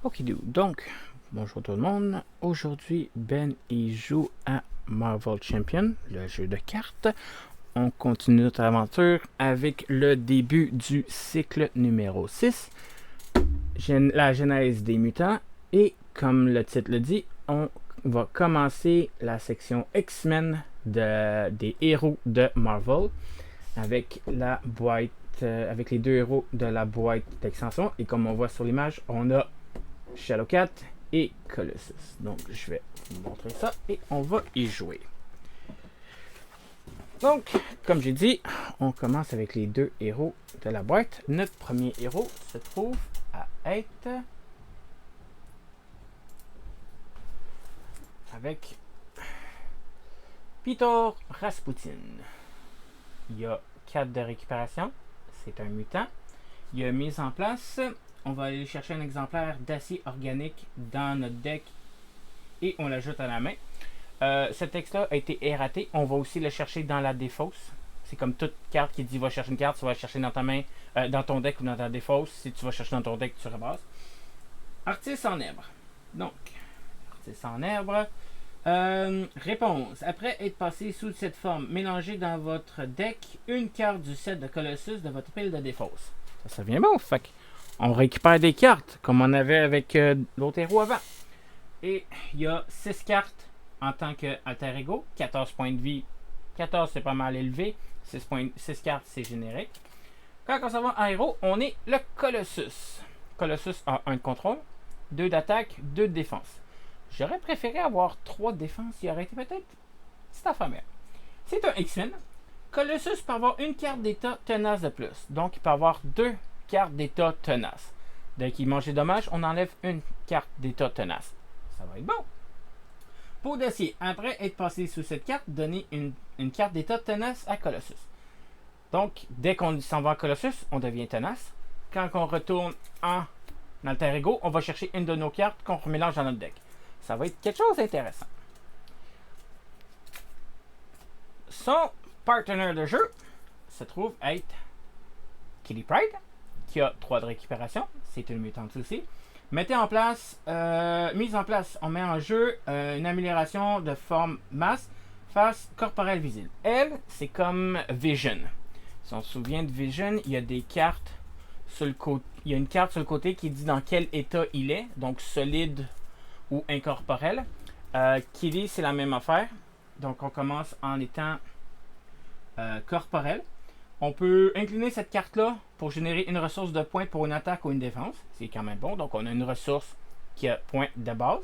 Donc, bonjour tout le monde. Aujourd'hui, Ben il joue à Marvel Champion, le jeu de cartes. On continue notre aventure avec le début du cycle numéro 6, la genèse des mutants. Et comme le titre le dit, on va commencer la section X-Men des héros de Marvel avec la boîte, avec les deux héros de la boîte d'extension. Et comme on voit sur l'image, on a Shadowcat et Colossus. Donc, je vais vous montrer ça et on va y jouer. Donc, comme j'ai dit, on commence avec les deux héros de la boîte. Notre premier héros se trouve à être avec Peter Rasputin. Il y a 4 de récupération. C'est un mutant. Il a mis en place. On va aller chercher un exemplaire d'acier organique dans notre deck et on l'ajoute à la main. Ce texte-là a été erraté. On va aussi le chercher dans la défausse. C'est comme toute carte qui dit va chercher une carte, tu vas la chercher dans ta main, dans ton deck ou dans ta défausse. Si tu vas chercher dans ton deck, tu rebasses. Artiste en herbe. Donc, artiste en herbe. Réponse. Après être passé sous cette forme, mélangez dans votre deck une carte du set de Colossus de votre pile de défausse. Ça vient bon, fait que on récupère des cartes, comme on avait avec l'autre héros avant. Et il y a 6 cartes en tant que alter ego, 14 points de vie. 14 c'est pas mal élevé, 6 cartes c'est générique. Quand on s'en va en héros, on est le Colossus. Colossus a 1 de contrôle, 2 d'attaque, 2 de défense. J'aurais préféré avoir 3 de défense, il aurait été peut-être cette affaire. C'est un X-Men. Colossus peut avoir une carte d'état tenace de plus. Donc il peut avoir 2 cartes d'état tenace. Dès qu'il mange des dommages, on enlève une carte d'état tenace. Ça va être bon. Peau d'acier. Après être passé sous cette carte, donnez une carte d'état tenace à Colossus. Donc, dès qu'on s'en va à Colossus, on devient tenace. Quand on retourne en alter ego, on va chercher une de nos cartes qu'on remélange dans notre deck. Ça va être quelque chose d'intéressant. Son partenaire de jeu se trouve être Kitty Pryde, qui a 3 de récupération. C'est une mutante aussi. Mise en place, on met en jeu une amélioration de forme masse face corporelle visible. Elle, c'est comme Vision. Si on se souvient de Vision, il y a des cartes sur le côté. Il y a une carte sur le côté qui dit dans quel état il est, donc solide ou incorporel. Kitty, c'est la même affaire. Donc on commence en étant corporel. On peut incliner cette carte-là pour générer une ressource de points pour une attaque ou une défense. C'est quand même bon. Donc, on a une ressource qui a points de base.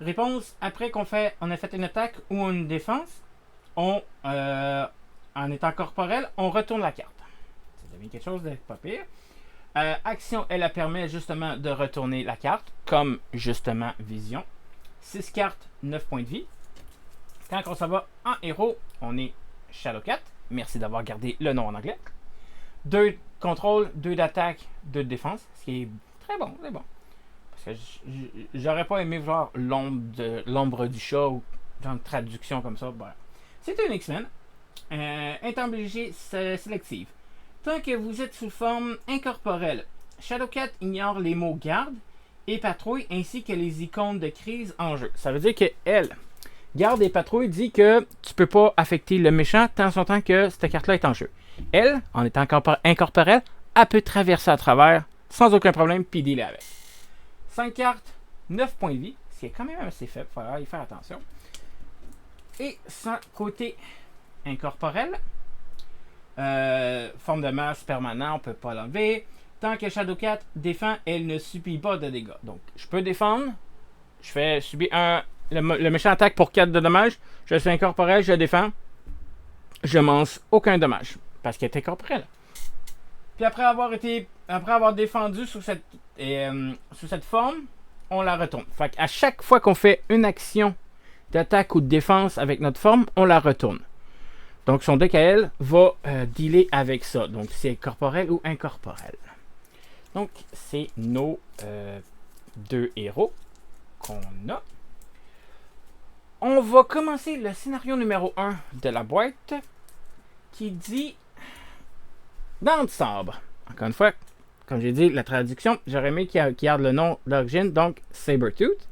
Réponse, après qu'on a fait une attaque ou une défense, en étant corporel, on retourne la carte. Ça devient quelque chose de pas pire. Action, elle permet justement de retourner la carte, comme justement Vision. 6 cartes, 9 points de vie. Quand on s'en va en héros, on est Shadowcat. Merci d'avoir gardé le nom en anglais. 2 de contrôle, 2 d'attaque, 2 de défense. Ce qui est très bon, c'est bon. Parce que j'aurais pas aimé voir l'ombre du chat ou genre une traduction comme ça. Voilà. C'est un X-Men. Intemporalité sélective. Tant que vous êtes sous forme incorporelle, Shadowcat ignore les mots garde et patrouille ainsi que les icônes de crise en jeu. Ça veut dire que elle, garde et patrouille, dit que tu peux pas affecter le méchant tant son temps que cette carte-là est en jeu. Elle, en étant incorporelle, elle peut traverser à travers sans aucun problème puis dealer avec. 5 cartes, 9 points de vie, ce qui est quand même assez faible, il faudra y faire attention. Et son côté incorporel, forme de masse permanent, on peut pas l'enlever. Tant que Shadowcat défend, elle ne subit pas de dégâts. Donc, je peux défendre, je fais subir le méchant attaque pour 4 de dommages, je suis incorporel, je le défends, je mange aucun dommage, parce qu'elle est incorporelle. Puis après avoir défendu sous cette forme, on la retourne. Fait qu'à chaque fois qu'on fait une action d'attaque ou de défense avec notre forme, on la retourne. Donc son deck à elle va dealer avec ça. Donc c'est corporel ou incorporel. Donc c'est nos 2 héros qu'on a. On va commencer le scénario numéro 1 de la boîte qui dit Dents de sabre. Encore une fois, comme j'ai dit, la traduction, j'aurais aimé qu'il garde le nom d'origine, donc Sabertooth.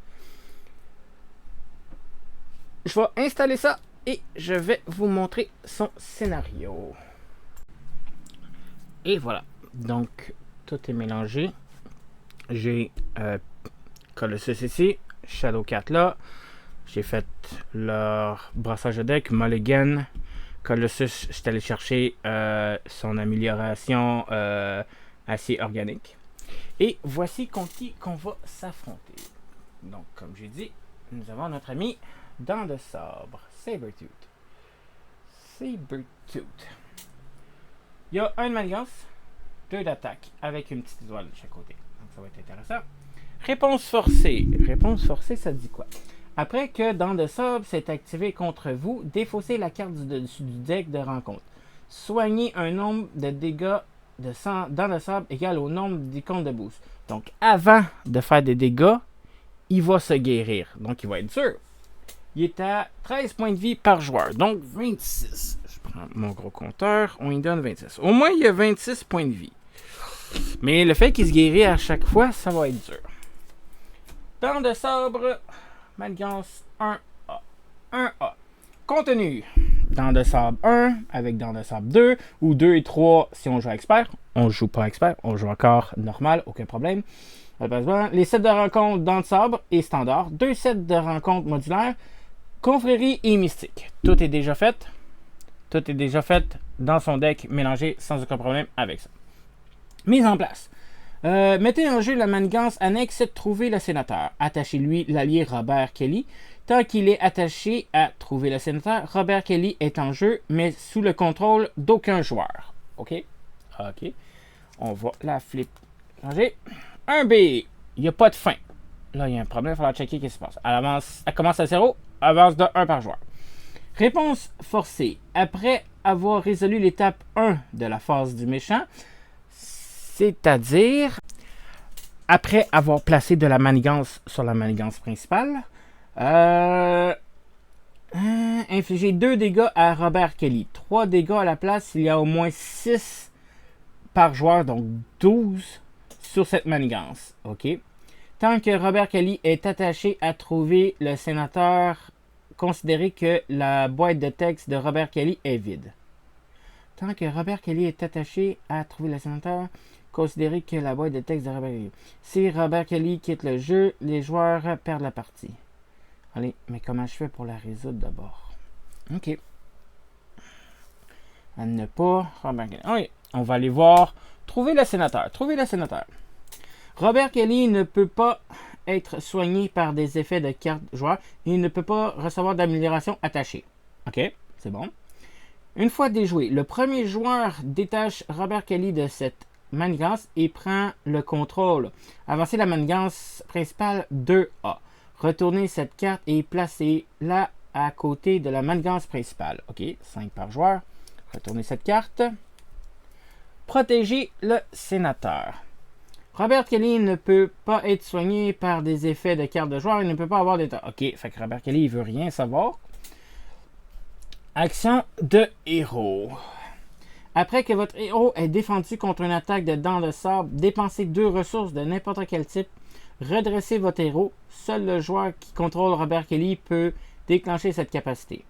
Je vais installer ça et je vais vous montrer son scénario. Et voilà, donc tout est mélangé. J'ai Colossus ici, Shadowcat là. J'ai fait leur brassage de deck, Mulligan. Colossus, je suis allé chercher son amélioration assez organique. Et voici contre qui qu'on va s'affronter. Donc, comme j'ai dit, nous avons notre ami Dents de Sabre, Sabertooth. Sabertooth. Il y a un de manigance, 2 d'attaque, avec une petite étoile de chaque côté. Donc, ça va être intéressant. Réponse forcée. Réponse forcée, ça dit quoi? Après que Dents de Sabre s'est activé contre vous, défaussez la carte du dessus du deck de rencontre. Soignez un nombre de dégâts de Dents de Sabre égal au nombre d'icônes de boost. Donc, avant de faire des dégâts, il va se guérir. Donc, il va être dur. Il est à 13 points de vie par joueur. Donc, 26. Je prends mon gros compteur. On lui donne 26. Au moins, il y a 26 points de vie. Mais le fait qu'il se guérit à chaque fois, ça va être dur. Dents de Sabre, Manigance 1A. 1A. Contenu. Dents de Sabre 1 avec Dents de Sabre 2 ou 2 et 3 si on joue à expert. On ne joue pas expert, on joue encore normal, aucun problème. Les sets de rencontre Dents de Sabre et standard. 2 sets de rencontre modulaires. Confrérie et mystique. Tout est déjà fait. Tout est déjà fait dans son deck mélangé sans aucun problème avec ça. Mise en place. Mettez en jeu la manigance annexe Trouver le sénateur. Attachez-lui l'allié Robert Kelly. Tant qu'il est attaché à Trouver le sénateur, Robert Kelly est en jeu, mais sous le contrôle d'aucun joueur. OK? OK. On va la flip. Changer. 1B. Il n'y a pas de fin. Là, il y a un problème. Il va falloir checker ce qui se passe. Elle commence à 0. Avance de 1 par joueur. Réponse forcée. Après avoir résolu l'étape 1 de la phase du méchant, c'est-à-dire après avoir placé de la manigance sur la manigance principale, infliger 2 dégâts à Robert Kelly. 3 dégâts à la place, il y a au moins 6 par joueur, donc 12 sur cette manigance. OK? Tant que Robert Kelly est attaché à Trouver le sénateur, considérez que la boîte de texte de Robert Kelly est vide. Tant que Robert Kelly est attaché à Trouver le sénateur, considérez que la boîte de texte de Robert Kelly. Si Robert Kelly quitte le jeu, les joueurs perdent la partie. Allez, mais comment je fais pour la résoudre d'abord? OK. À ne pas Robert Kelly. Oui, on va aller voir Trouver le sénateur. Trouver le sénateur. Robert Kelly ne peut pas être soigné par des effets de carte joueur. Il ne peut pas recevoir d'amélioration attachée. OK, c'est bon. Une fois déjoué, le premier joueur détache Robert Kelly de cette manigance et prend le contrôle. Avancez la manigance principale 2A. Retournez cette carte et placez-la à côté de la manigance principale. OK, 5 par joueur. Retournez cette carte. Protégez le sénateur. Robert Kelly ne peut pas être soigné par des effets de carte de joueur. Il ne peut pas avoir d'état. OK, fait que Robert Kelly, il veut rien savoir. Action de héros. Après que votre héros ait défendu contre une attaque de Dents de Sabre, dépensez 2 ressources de n'importe quel type. Redressez votre héros. Seul le joueur qui contrôle Robert Kelly peut déclencher cette capacité.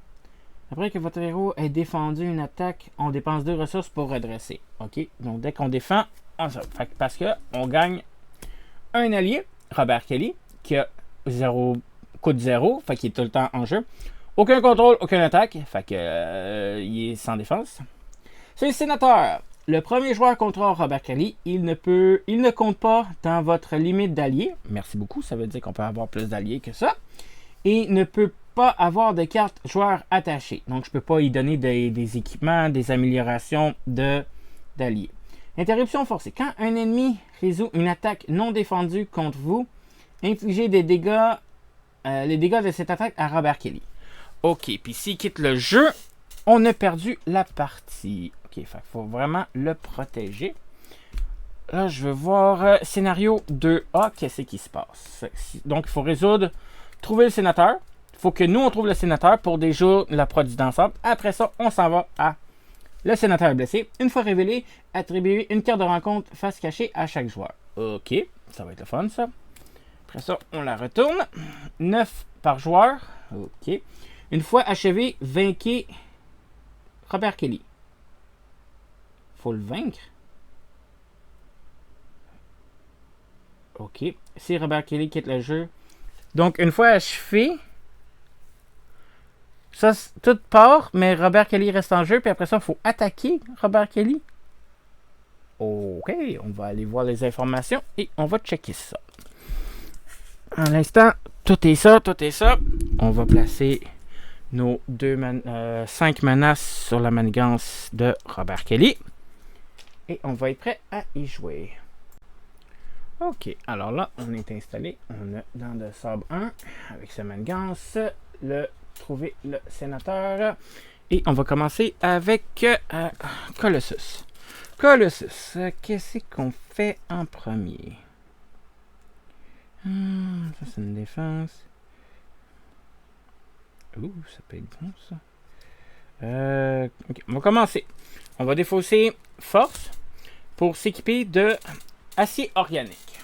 Après que votre héros ait défendu une attaque, on dépense 2 ressources pour redresser. OK, donc dès qu'on défend, on sauve. Fait que parce qu'on gagne un allié, Robert Kelly, qui a 0, coûte 0, fait qu'il est tout le temps en jeu. Aucun contrôle, aucune attaque, fait que il est sans défense. C'est le sénateur. Le premier joueur contrôle Robert Kelly. Il ne compte pas dans votre limite d'alliés. Merci beaucoup, ça veut dire qu'on peut avoir plus d'alliés que ça. Et ne peut pas avoir de carte joueur attachée. Donc, je ne peux pas y donner des équipements, des améliorations d'alliés. Interruption forcée. Quand un ennemi résout une attaque non défendue contre vous, infligez des dégâts, les dégâts de cette attaque à Robert Kelly. OK, puis s'il quitte le jeu, on a perdu la partie. OK, il faut vraiment le protéger. Là, je veux voir scénario 2A, qu'est-ce qui se passe. Donc, il faut résoudre, trouver le sénateur. Il faut que nous, on trouve le sénateur pour déjouer la proie du Dents de Sabre. Après ça, on s'en va à Le sénateur est blessé. Une fois révélé, attribuez une carte de rencontre face cachée à chaque joueur. Ok, ça va être le fun ça. Après ça, on la retourne. 9 par joueur. Ok. Une fois achevé, vainquez Robert Kelly. Faut le vaincre. Ok. Si Robert Kelly quitte le jeu. Donc, une fois achevé, ça, tout part, mais Robert Kelly reste en jeu, puis après ça, il faut attaquer Robert Kelly. Ok, on va aller voir les informations et on va checker ça. À l'instant, tout est ça, tout est ça. On va placer nos 5 menaces sur la manigance de Robert Kelly. Et on va être prêt à y jouer. Ok, alors là, on est installé. On a dans le sable 1 avec sa manigance. Trouver le sénateur. Et on va commencer avec Colossus. Colossus, qu'est-ce qu'on fait en premier? Ça, c'est une défense. Ouh, ça peut être bon, ça. Ok, on va commencer. On va défausser force pour s'équiper de acier organique.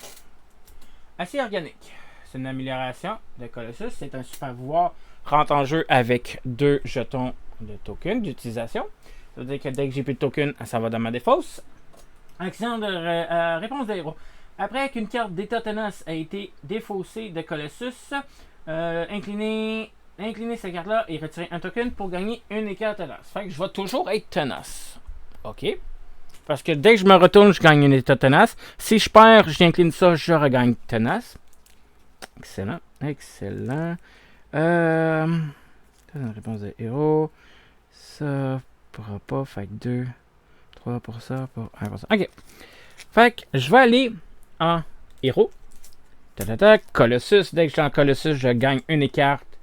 Acier organique, c'est une amélioration de Colossus. C'est un super pouvoir. Rentre en jeu avec 2 jetons de token d'utilisation. Ça veut dire que dès que j'ai plus de token, ça va dans ma défausse. Action de réponse de héros. Après qu'une carte d'état tenace a été défaussée de Colossus, inclinez cette carte-là et retirez un token pour gagner une écart tenace. Fait que je vais toujours être tenace. Ok? Parce que dès que je me retourne, je gagne une état tenace. Si je perds, j'incline ça, je regagne tenace. Excellent. Excellent. Ça, c'est une réponse de héros. Ça pourra pas. Fait que 2, 3 pour ça, pour 1 pour ça. Ok. Fait que je vais aller en héros. Colossus. Dès que je suis en Colossus, je gagne une écarte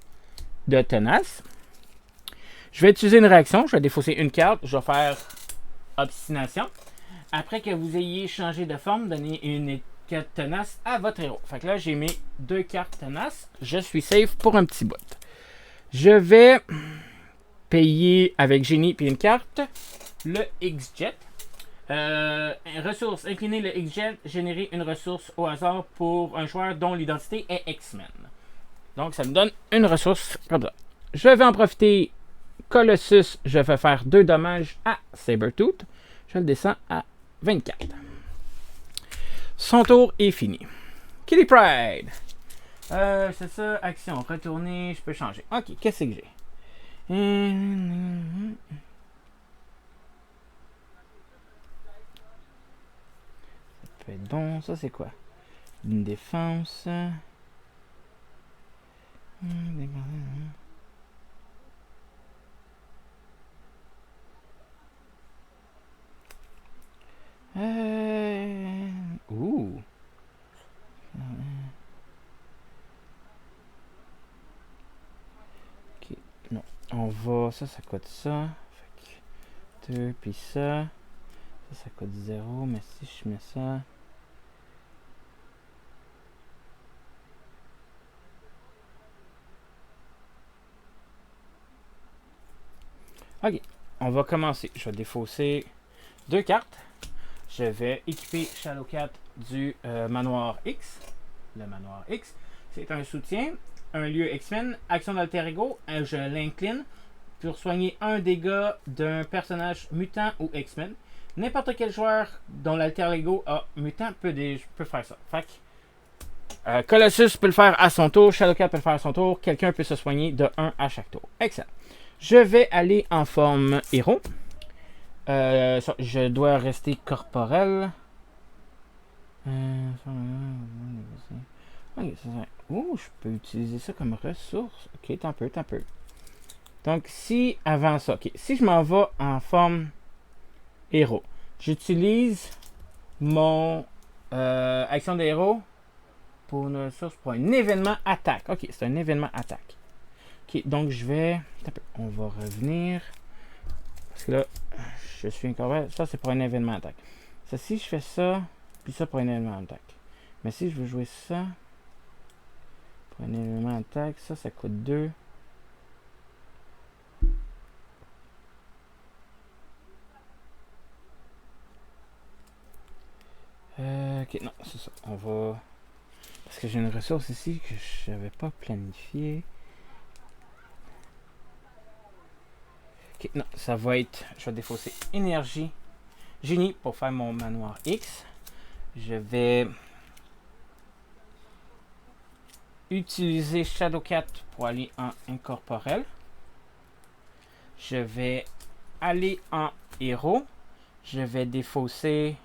de tenace. Je vais utiliser une réaction. Je vais défausser une carte. Je vais faire obstination. Après que vous ayez changé de forme, donnez une carte tenace à votre héros. Fait que là, j'ai mes 2 cartes tenaces. Je suis safe pour un petit bout. Je vais payer avec génie puis une carte le X-Jet. Ressource, incliner le X-Jet, générer une ressource au hasard pour un joueur dont l'identité est X-Men. Donc, ça me donne une ressource comme ça. Je vais en profiter. Colossus, je vais faire 2 dommages à Sabertooth. Je le descends à 24. Son tour est fini. Kitty Pryde. C'est ça, action, retourner, je peux changer. Ok, qu'est-ce que j'ai? Ça peut être bon, ça c'est quoi? Une défense. Ouh. Ok, non. On va. Ça coûte ça. Fait que 2 puis ça. Ça coûte 0. Mais si je mets ça. Ok. On va commencer. Je vais défausser 2 cartes. Je vais équiper Shadowcat du manoir X. Le manoir X. C'est un soutien. Un lieu X-Men. Action d'alter ego. Je l'incline pour soigner un dégât d'un personnage mutant ou X-Men. N'importe quel joueur dont l'alter ego a mutant peut faire ça. Fait que Colossus peut le faire à son tour. Shadowcat peut le faire à son tour. Quelqu'un peut se soigner de 1 à chaque tour. Excellent. Je vais aller en forme héros. Je dois rester corporel. Oh, je peux utiliser ça comme ressource. Ok, tant peu. Donc, si avant ça, ok, si je m'en vais en forme héros, j'utilise mon action de héros pour une ressource pour un événement attaque. Ok, c'est un événement attaque. Ok, donc je vais. On va revenir. Parce que là, je suis incorrect. Ça, c'est pour un événement attaque. Ça, si je fais ça, puis ça pour un événement attaque. Mais si je veux jouer ça pour un événement attaque, ça coûte 2. Ok, non, c'est ça. On va... Parce que j'ai une ressource ici que je n'avais pas planifiée. Ok, non, ça va être... Je vais défausser énergie génie pour faire mon manoir X. Je vais utiliser Shadowcat pour aller en incorporel. Je vais aller en héros. Je vais défausser...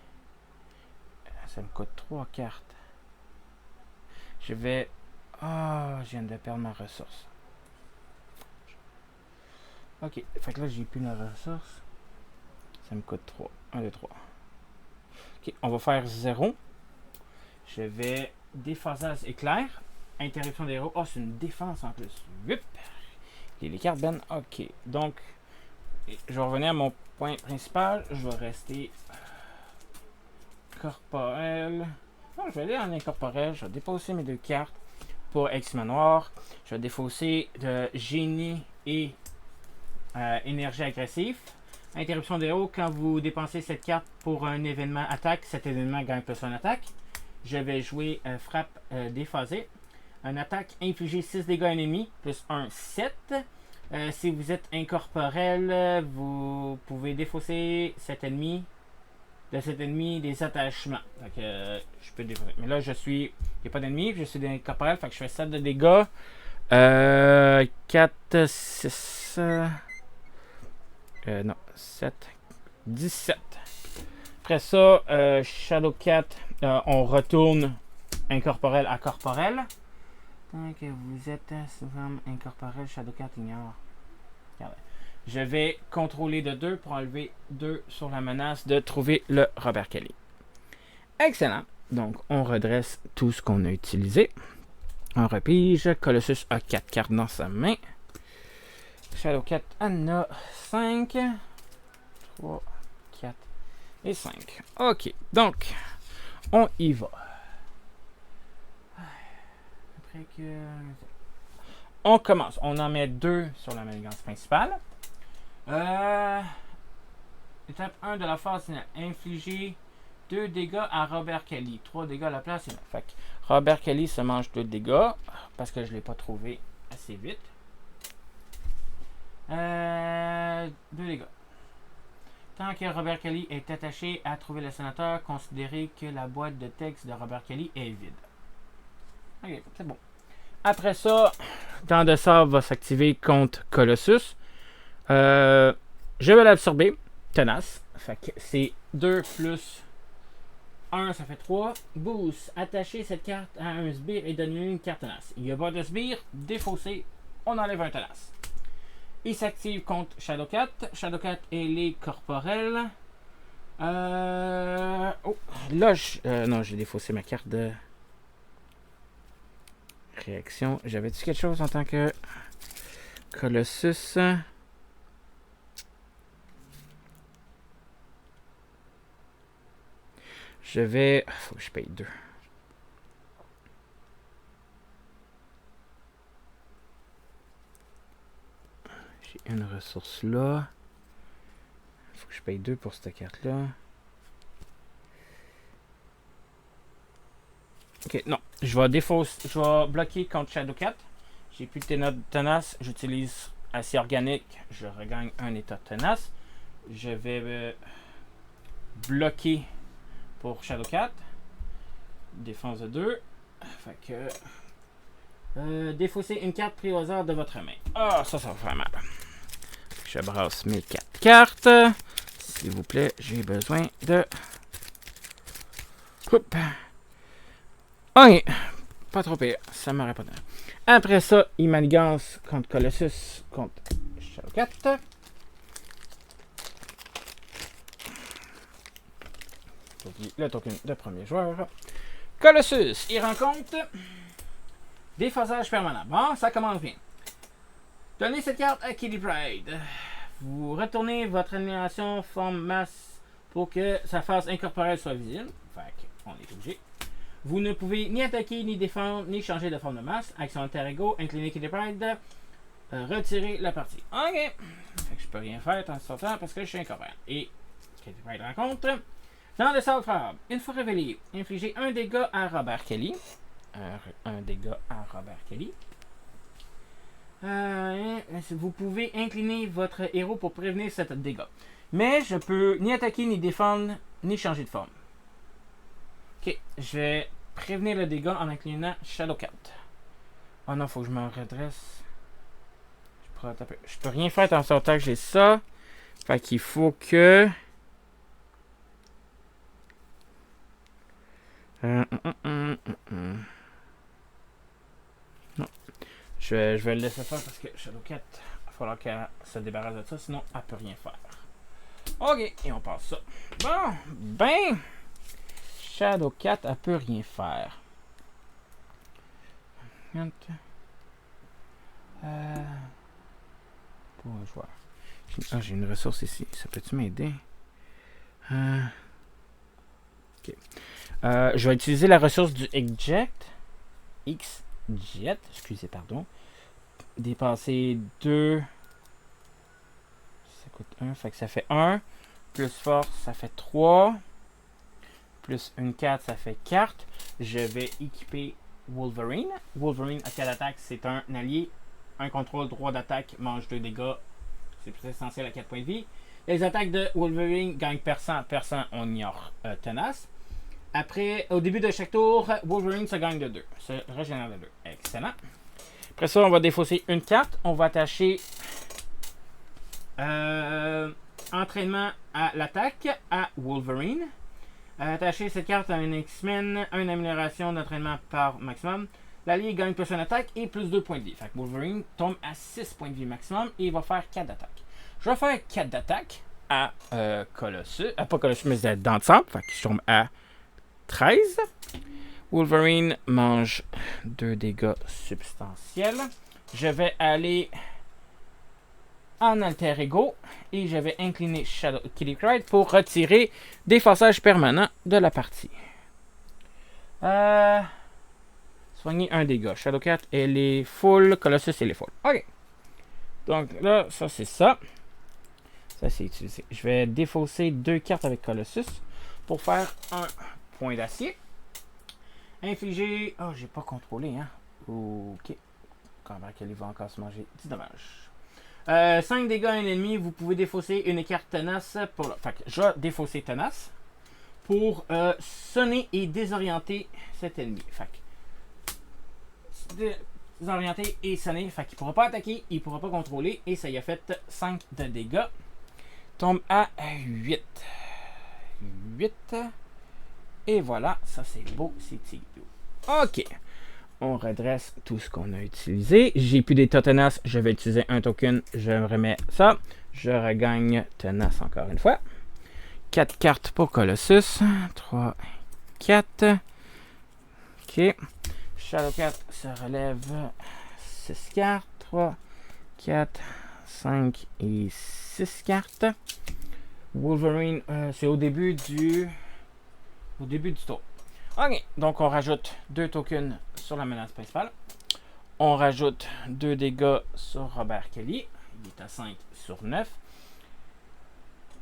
Ça me coûte 3 cartes. Je vais... Ah, je viens de perdre ma ressource. Ok, fait que là, j'ai plus la ressource. Ça me coûte 3. 1, 2, 3. Ok, on va faire 0. Je vais déphasage éclair. Interruption des héros. Oh, c'est une défense en plus. Whip. Et les cartes ben. Ok, donc, je vais revenir à mon point principal. Je vais rester corporel. Non, je vais aller en incorporel. Je vais défausser mes 2 cartes pour ex-manoir. Je vais défausser de génie et énergie agressive. Interruption des héros. Quand vous dépensez cette carte pour un événement attaque, cet événement gagne plus un attaque. Je vais jouer frappe déphasée. Un attaque infligée 6 dégâts ennemis, plus 1, 7. Si vous êtes incorporel, vous pouvez défausser cet ennemi, des attachements. Donc, je peux défausser. Mais là, je suis. Il n'y a pas d'ennemi, je suis incorporel, fait que je fais 7 de dégâts. 4, 6. Non, 7, 17. Après ça, Shadowcat, on retourne incorporel à corporel. Tant que vous êtes souvent incorporel, Shadowcat ignore. Regardez. Je vais contrôler de 2 pour enlever 2 sur la menace de trouver le Robert Kelly. Excellent. Donc, on redresse tout ce qu'on a utilisé. On repige. Colossus a 4 cartes dans sa main. Shadowcat en a 5. 3, 4 et 5. Ok, donc, on y va. Après que... On commence. On en met 2 sur la manigance principale. Étape 1 de la phase finale. Infliger 2 dégâts à Robert Kelly. 3 dégâts à la place. Fait que Robert Kelly se mange 2 dégâts parce que je ne l'ai pas trouvé assez vite. 2 dégâts. Tant que Robert Kelly est attaché à trouver le sénateur, considérez que la boîte de texte de Robert Kelly est vide. Ok, c'est bon. Après ça, Dent de Sable va s'activer contre Colossus. Je vais l'absorber. Tenace. Fait que c'est 2 plus 1, ça fait 3. Boost. Attachez cette carte à un sbire et donnez-lui une carte tenace. Il n'y a pas de sbire. Défaussé. On enlève un tenace. Il s'active contre Shadowcat. Shadowcat est les corporels. Oh, là, non, j'ai défaussé ma carte de réaction. J'avais-tu quelque chose en tant que Colossus? Je vais... Faut que je paye 2. J'ai une ressource là. Faut que je paye 2 pour cette carte-là. Ok, non. Je vais bloquer contre Shadowcat. J'ai plus de tenace. J'utilise assez organique. Je regagne un état tenace. Je vais bloquer pour Shadowcat. Défense de 2. Fait que... défausser une carte prise au hasard de votre main. Ah, ça va faire mal. Je brasse mes 4 cartes. S'il vous plaît, j'ai besoin de... Hop. Ok. Pas trop pire. Ça m'aurait pas donné. Après ça, il manigance contre Colossus, contre Shadowcat. Le token de premier joueur. Colossus, il rencontre déphasage permanent. Bon, ça commence bien. Donnez cette carte à Kitty Pryde. Vous retournez votre animation forme masse pour que sa face incorporelle soit visible. Fait qu'on est obligé. Vous ne pouvez ni attaquer, ni défendre, ni changer de forme de masse. Action alter ego, incliner Kitty Pryde. Retirer la partie. Ok. Fait que je peux rien faire tant ce temps parce que je suis incorporel. Et Kitty Pryde rencontre Dans le sort frappe, une fois révélé, infligez un dégât à Robert Kelly. Un dégât à Robert Kelly. Vous pouvez incliner votre héros pour prévenir cet dégât. Mais je peux ni attaquer, ni défendre, ni changer de forme. Ok, je vais prévenir le dégât en inclinant Shadowcat. Oh non, faut que je me redresse. Je peux rien faire tant que j'ai ça. Fait qu'il faut que... Non. Je vais le laisser faire parce que Shadowcat, il va falloir qu'elle se débarrasse de ça, sinon elle peut rien faire. Ok, et on passe ça. Bon, ben... Shadowcat, elle peut rien faire. Pour un joueur. J'ai une ressource ici. Ça peut-tu m'aider? Ok. Je vais utiliser la ressource du Eject. X-Jet, excusez, pardon. Dépasser 2. Ça coûte 1, fait que ça fait 1. Plus force, ça fait 3. Plus une carte, ça fait 4. Je vais équiper Wolverine. Wolverine, à quelle attaque? C'est un allié. Un contrôle, droit d'attaque, mange 2 dégâts. C'est plus essentiel à 4 points de vie. Les attaques de Wolverine gagnent percent. On ignore tenace. Après, au début de chaque tour, Wolverine se gagne de 2. Se régénère de 2. Excellent. Après ça, on va défausser une carte. On va attacher entraînement à l'attaque à Wolverine. Attacher cette carte à un X-Men, une amélioration d'entraînement par maximum. L'allié gagne plus une attaque et plus 2 points de vie. Fait que Wolverine tombe à 6 points de vie maximum et il va faire 4 d'attaque. Je vais faire 4 d'attaque à Colossus. Pas Colossus, mais dans le centre. Fait que je tombe à 13. Wolverine mange 2 dégâts substantiels. Je vais aller en alter ego et je vais incliner Shadow Kitty Pryde pour retirer des forçages permanents de la partie. Soigner un dégât. Shadowcat, elle est full. Colossus, elle est full. Ok. Donc là, ça c'est ça. Ça c'est utilisé. Je vais défausser 2 cartes avec Colossus pour faire un point d'acier. Infliger. Oh, j'ai pas contrôlé, hein. Ok. Quand elle va encore se manger. C'est dommage. 5 dégâts à un ennemi. Vous pouvez défausser une carte tenace. Fait que je vais défausser tenace pour sonner et désorienter cet ennemi. Fait que désorienter et sonner. Fait qu'il ne pourra pas attaquer, il ne pourra pas contrôler. Et ça y a fait 5 de dégâts. Tombe à 8. 8. Et voilà, ça c'est beau, c'est tigre. Ok. On redresse tout ce qu'on a utilisé. J'ai plus d'état tenace, je vais utiliser un token. Je remets ça. Je regagne tenace encore une fois. 4 cartes pour Colossus. 3, 4. Ok. Shadowcat se relève 6 cartes. 3, 4, 5 et 6 cartes. Wolverine, c'est au début du tour. Ok, donc on rajoute 2 tokens sur la menace principale. On rajoute 2 dégâts sur Robert Kelly. Il est à 5 sur 9.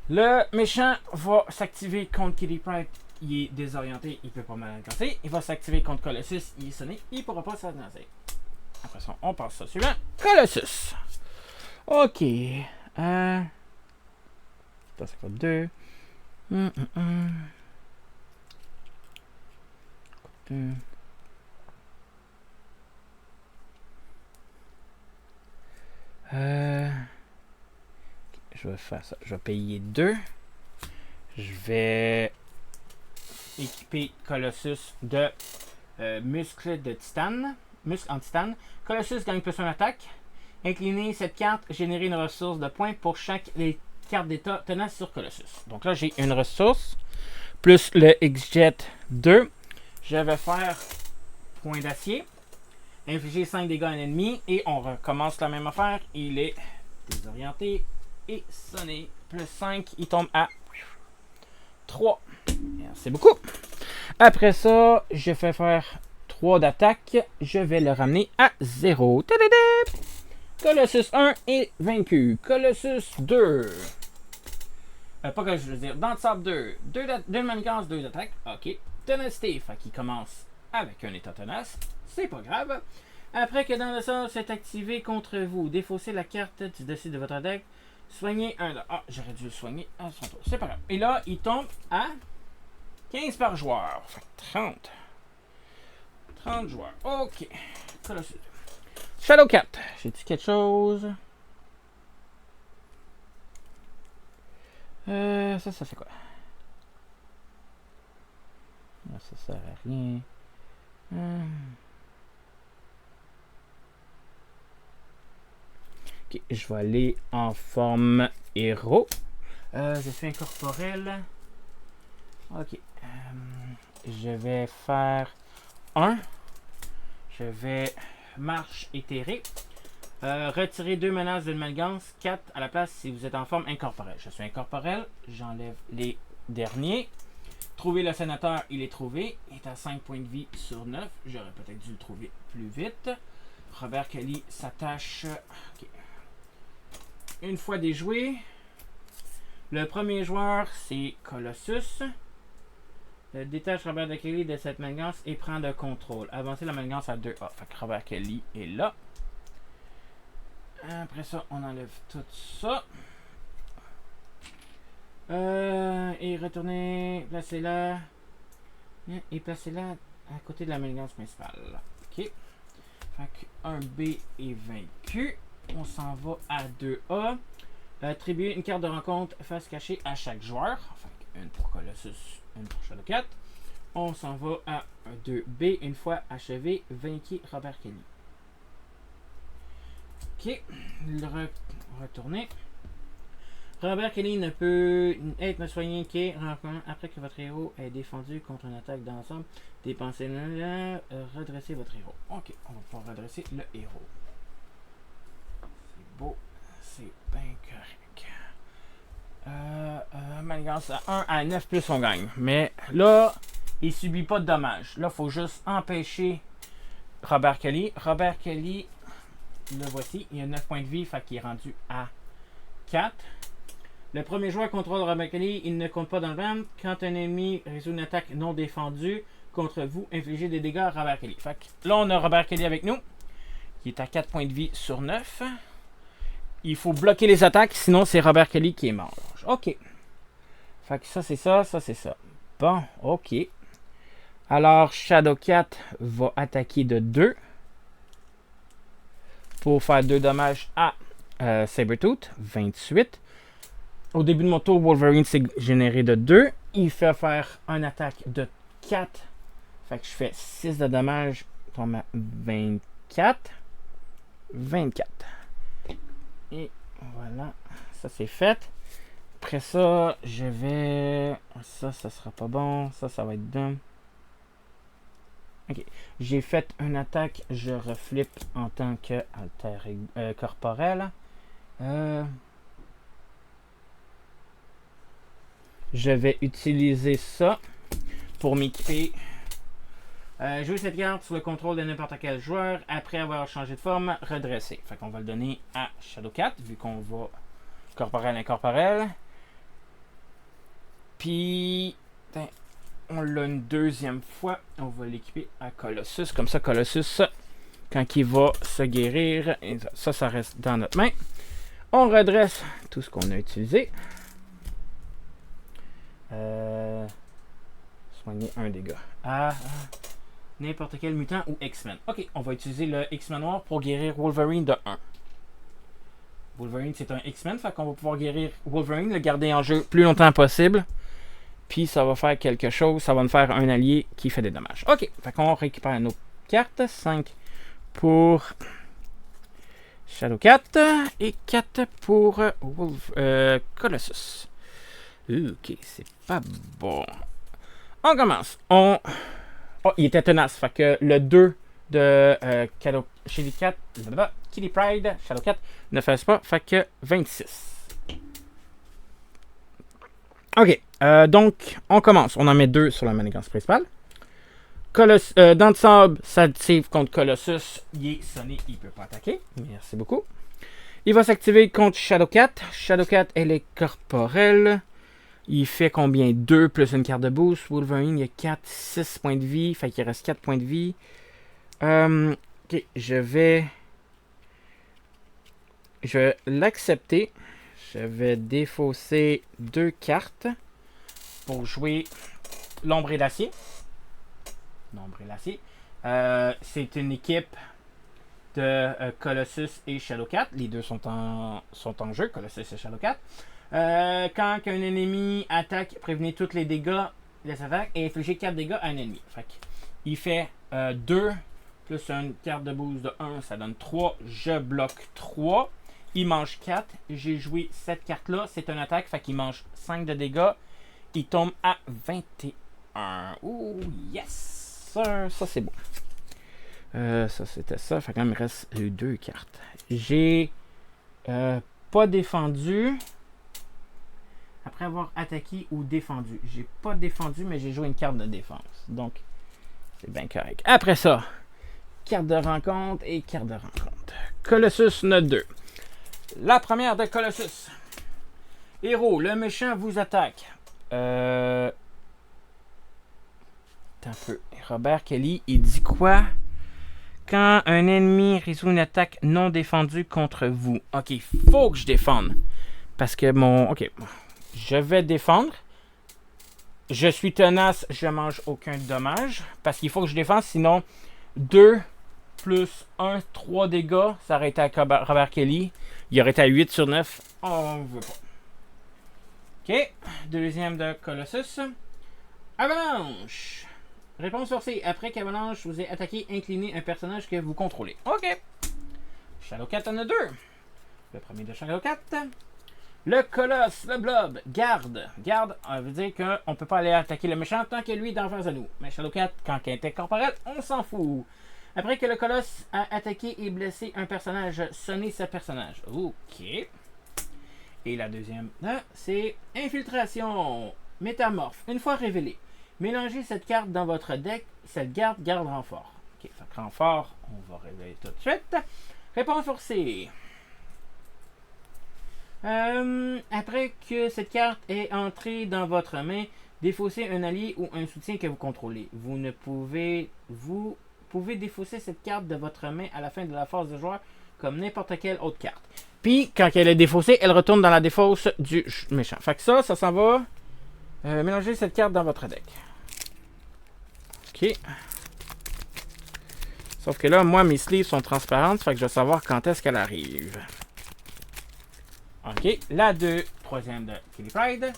Le méchant va s'activer contre Kitty Pryde. Il est désorienté, il peut pas mal casser. Il va s'activer contre Colossus, il est sonné, il pourra pas s'avancer. Après ça, on passe ça suivant. Colossus. Ok. Ça fait 2. Je vais faire ça. Je vais payer 2. Je vais équiper Colossus de muscles de titane. Muscle en titane. Colossus gagne plus 1 attaque. Incliner cette carte, générer une ressource de points pour chaque les cartes d'état tenace sur Colossus. Donc là, j'ai une ressource. Plus le X-Jet 2. Je vais faire point d'acier. Infliger 5 dégâts à un ennemi. Et on recommence la même affaire. Il est désorienté et sonné. Plus 5, il tombe à 3. C'est beaucoup. Après ça, je fais faire 3 d'attaque. Je vais le ramener à 0. Colossus 1 est vaincu. Colossus 2. Pas que je veux dire. Dans le sable 2. 2 manigances, 2 attaques. Ok. Ténacité. Fait qu'il commence avec un état tenace. C'est pas grave. Après que dans le sort s'est activé contre vous, défaussez la carte du dessus de votre deck. Soignez un. Ah, j'aurais dû le soigner à son tour. C'est pas grave. Et là, il tombe à 15 par joueur. Fait 30. 30 joueurs. Ok. Colossus. Shadowcat. J'ai-tu quelque chose? Ça fait quoi? Non, ça sert à rien. Ok, je vais aller en forme héros. Je fais incorporel. Ok. Je vais faire 1. Je vais marche éthérée. Retirer 2 menaces d'une manigance, 4 à la place si vous êtes en forme incorporelle. Je suis incorporel, j'enlève les derniers. Trouver le sénateur, il est trouvé. Il est à 5 points de vie sur 9. J'aurais peut-être dû le trouver plus vite. Robert Kelly s'attache. Okay. Une fois déjoué, le premier joueur, c'est Colossus. Détache Robert Kelly de cette manigance et prend le contrôle. Avancez la manigance à 2A. Fait que Robert Kelly est là. Après ça, on enlève tout ça. Et retournez, placez-la. Et placez-la à côté de la manigance principale. Ok. Fait que 1B est vaincu. On s'en va à 2A. Attribuer une carte de rencontre face cachée à chaque joueur. Fait une pour Colossus, une pour Shadowcat. On s'en va à 2B. Une fois achevé, vaincu Robert Kelly. Ok, retournez. Robert Kelly ne peut être soigné après que votre héros ait défendu contre une attaque d'ensemble. Dépensez-le, redressez votre héros. Ok, on va pouvoir redresser le héros. C'est beau, c'est bien correct. Manigance à 1 à 9 plus on gagne. Mais là, il subit pas de dommages. Là, il faut juste empêcher Robert Kelly. Robert Kelly. Le voici, il a 9 points de vie, fait qu'il est rendu à 4. Le premier joueur contrôle Robert Kelly, il ne compte pas dans le ban. Quand un ennemi résout une attaque non défendue contre vous, infligez des dégâts à Robert Kelly. Fait que là, on a Robert Kelly avec nous, qui est à 4 points de vie sur 9. Il faut bloquer les attaques, sinon c'est Robert Kelly qui est mort. Ok. Fait que ça, c'est ça, ça, c'est ça. Bon, ok. Alors, Shadowcat va attaquer de 2. Pour faire 2 dommages à Sabretooth, 28. Au début de mon tour, Wolverine s'est généré de 2. Il fait faire une attaque de 4. Fait que je fais 6 de dommages. Tombe à 24. 24. Et voilà. Ça, c'est fait. Après ça, je vais... Ça sera pas bon. Ça va être dumb. Ok, j'ai fait une attaque, je reflippe en tant que alter corporel. Je vais utiliser ça pour m'équiper. Jouer cette carte sous le contrôle de n'importe quel joueur après avoir changé de forme, redressé. Fait qu'on va le donner à Shadowcat, vu qu'on va corporel incorporel. Puis... on l'a une deuxième fois. On va l'équiper à Colossus. Comme ça, Colossus, quand il va se guérir, ça reste dans notre main. On redresse tout ce qu'on a utilisé. Soigner un dégât à n'importe quel mutant ou X-Men. Ok, on va utiliser le X-Men noir pour guérir Wolverine de 1. Wolverine, c'est un X-Men, fait qu'on va pouvoir guérir Wolverine, le garder en jeu plus longtemps possible. Puis ça va faire quelque chose, ça va nous faire un allié qui fait des dommages. Ok, fait qu'on récupère nos cartes. 5 pour Shadowcat et 4 pour Colossus. Ok, c'est pas bon. On commence. Oh, il était tenace. Fait que le 2 de Kitty Pryde, Shadowcat, ne fasse pas. Fait que 26. Ok, donc on commence. On en met 2 sur la manigance principale. Dents de sable s'active contre Colossus. Il est sonné, il ne peut pas attaquer. Merci beaucoup. Il va s'activer contre Shadowcat. Shadowcat, elle est corporelle. Il fait combien? 2 plus une carte de boost. Wolverine, il a 4, 6 points de vie. Fait qu'il reste 4 points de vie. Ok, je vais l'accepter. Je vais défausser 2 cartes pour jouer l'ombre et l'acier. L'ombre et l'acier. C'est une équipe de Colossus et Shadowcat. Les deux sont en jeu, Colossus et Shadowcat. Quand un ennemi attaque, prévenez tous les dégâts de sa attaque et infligez 4 dégâts à un ennemi. Fait il fait 2 plus une carte de boost de 1, ça donne 3. Je bloque 3. Il mange 4. J'ai joué cette carte-là. C'est une attaque, fait qu'il mange 5 de dégâts. Il tombe à 21. Ouh, yes! Ça c'est bon. Ça c'était ça. Fait qu'il me reste 2 cartes. J'ai pas défendu. Après avoir attaqué ou défendu. J'ai pas défendu, mais j'ai joué une carte de défense. Donc, c'est bien correct. Après ça, carte de rencontre et carte de rencontre. Colossus note 2. La première de Colossus. Héros, le méchant vous attaque. Attends un peu. Robert Kelly, il dit quoi? Quand un ennemi résout une attaque non défendue contre vous. Ok, faut que je défende. Parce que mon... Ok, je vais défendre. Je suis tenace, je mange aucun dommage. Parce qu'il faut que je défende, sinon 2 plus 1, 3 dégâts, ça aurait été à Robert Kelly. Il aurait été à 8 sur 9. On ne veut pas. Ok, deuxième de Colossus. Avalanche. Réponse forcée. Après qu'Avalanche vous ait attaqué, inclinez un personnage que vous contrôlez. Ok. Shadowcat en a 2. Le premier de Shadowcat. Le Colosse, le Blob, garde. Garde, veut dire qu'on ne peut pas aller attaquer le méchant tant que lui est en face de nous. Mais Shadowcat, quand il est corporel, on s'en fout. Après que le Colosse a attaqué et blessé un personnage, sonnez ce personnage. Ok. Et la deuxième, c'est Infiltration. Métamorphe. Une fois révélée, mélangez cette carte dans votre deck. Cette garde renfort. Ok, fait renfort, on va révéler tout de suite. Réponse forcée. Après que cette carte est entrée dans votre main, défaussez un allié ou un soutien que vous contrôlez. Vous pouvez défausser cette carte de votre main à la fin de la phase de joueur comme n'importe quelle autre carte. Puis, quand elle est défaussée, elle retourne dans la défausse du méchant. Fait que ça s'en va. Mélangez cette carte dans votre deck. Ok. Sauf que là, moi, mes sleeves sont transparentes. Fait que je vais savoir quand est-ce qu'elle arrive. Ok, la troisième de Kitty Pryde.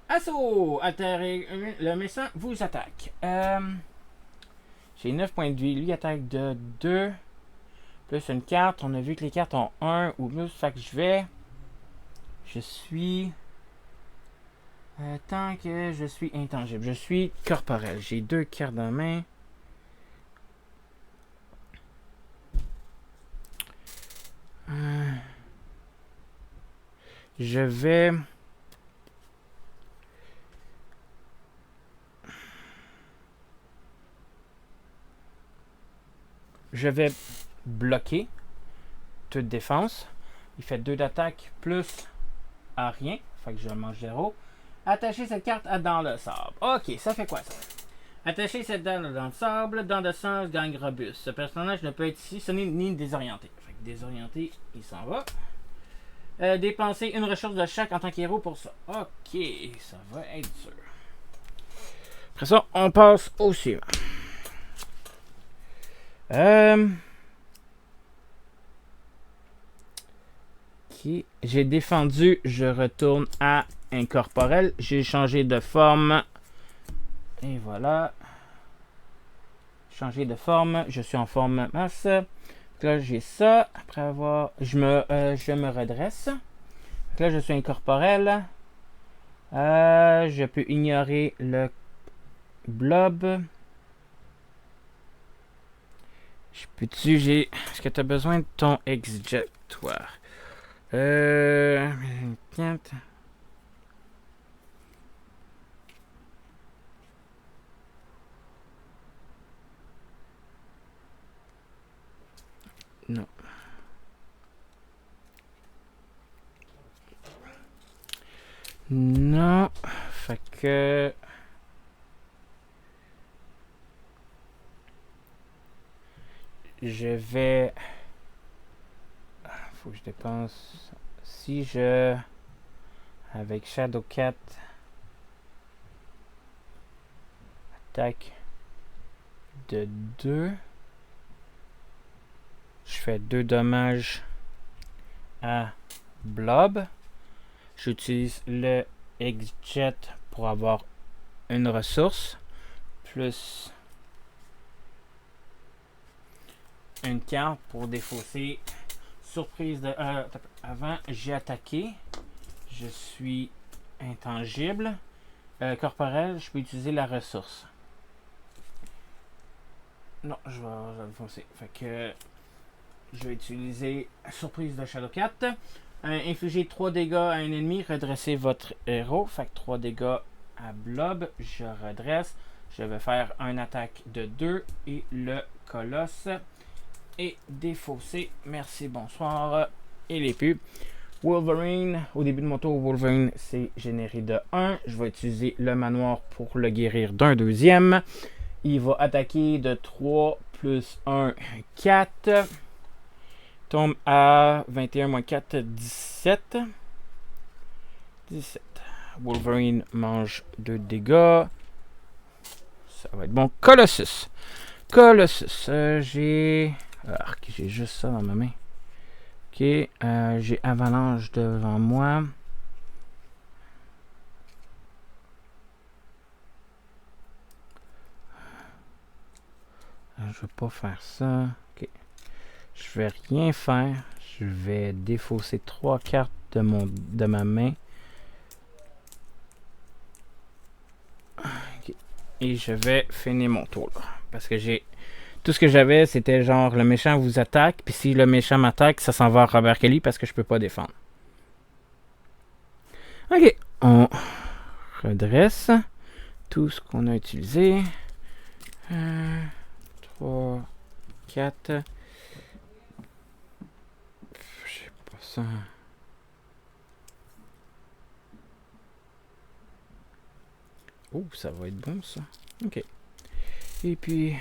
Assaut! Le méchant vous attaque. J'ai 9 points de vie. Lui attaque de 2. Plus une carte. On a vu que les cartes ont 1 ou plus. Fait que je suis... tant que je suis intangible. Je suis corporel. J'ai 2 cartes en main. Je vais... bloquer toute défense. Il fait 2 d'attaque plus à rien. Fait que je mange 0. Attacher cette carte dans le sable. Ok, ça fait quoi ça? Attacher cette dalle dans le sable. Dans le sens gagne robuste. Ce personnage ne peut être ici sonné ni désorienté. Fait que désorienté, il s'en va. Dépenser une ressource de chaque en tant qu'héros pour ça. Ok, ça va être sûr. Après ça, on passe au suivant. Ok, j'ai défendu, je retourne à incorporel. J'ai changé de forme. Et voilà. Changer de forme, je suis en forme masse. Là, j'ai ça. Après avoir... Je me redresse. Là, je suis incorporel. Je peux ignorer le blob. Est-ce que tu as besoin de ton exjectoire? Non. Non. Fait que... je vais... faut que je dépense... Si je... avec Shadowcat... attaque de 2... je fais 2 dommages à Blob. J'utilise le X-Jet pour avoir une ressource. Plus une carte pour défausser. Surprise de... avant, j'ai attaqué. Je suis intangible. Corporel, je peux utiliser la ressource. Non, je vais le foncer. Fait que je vais utiliser surprise de Shadowcat. Infliger 3 dégâts à un ennemi, redresser votre héros. Fait que 3 dégâts à Blob. Je redresse. Je vais faire une attaque de 2 et le colosse. Et défausser. Merci, bonsoir. Et les pubs. Wolverine. Au début de mon tour, Wolverine c'est généré de 1. Je vais utiliser le manoir pour le guérir d'un deuxième. Il va attaquer de 3 plus 1, 4. Tombe à 21 moins 4, 17. 17. Wolverine mange 2 dégâts. Ça va être bon. Colossus. Colossus. J'ai juste ça dans ma main. Ok. J'ai Avalanche devant moi. Je veux pas faire ça. Ok. Je vais rien faire. Je vais défausser 3 cartes de ma main. Okay. Et je vais finir mon tour là. Parce que j'ai... tout ce que j'avais, c'était genre le méchant vous attaque. Puis si le méchant m'attaque, ça s'en va à Robert Kelly parce que je peux pas défendre. Ok. On redresse tout ce qu'on a utilisé. 3, 4. Je sais pas ça. Oh, ça va être bon ça. Ok. Et puis